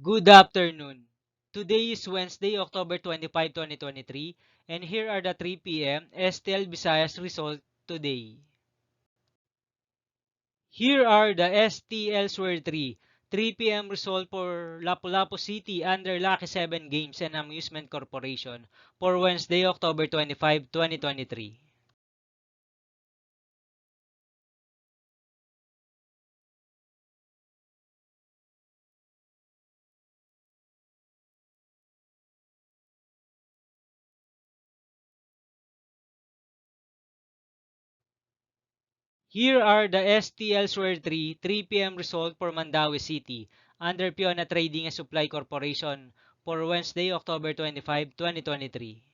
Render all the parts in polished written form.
Good afternoon. Today is Wednesday, October 25, 2023, and here are the 3 p.m. STL Visayas result today. Here are the STL Sword 3 p.m. result for Lapu-Lapu City under Lucky 7 Games and Amusement Corporation for Wednesday, October 25, 2023. Here are the STL Sword 3 p.m. result for Mandawi City under Piona Trading and Supply Corporation for Wednesday, October 25, 2023.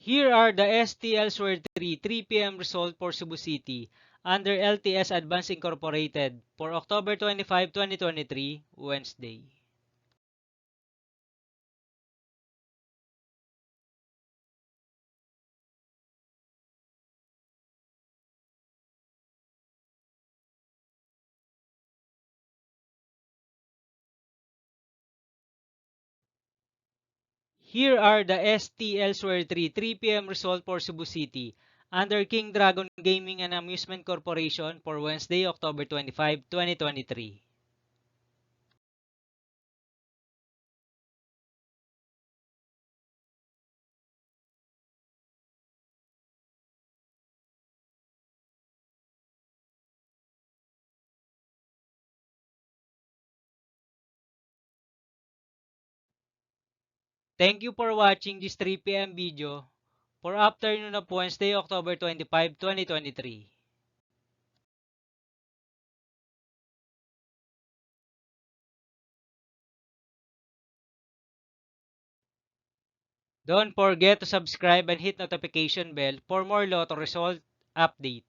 Here are the STL Sword 3 p.m. result for Cebu City under LTS Advance Incorporated for October 25, 2023, Wednesday. Here are the STL Sword 3 p.m. result for Cebu City under King Dragon Gaming and Amusement Corporation for Wednesday, October 25, 2023. Thank you for watching this 3 p.m. video for afternoon of Wednesday, October 25, 2023. Don't forget to subscribe and hit notification bell for more Lotto result update.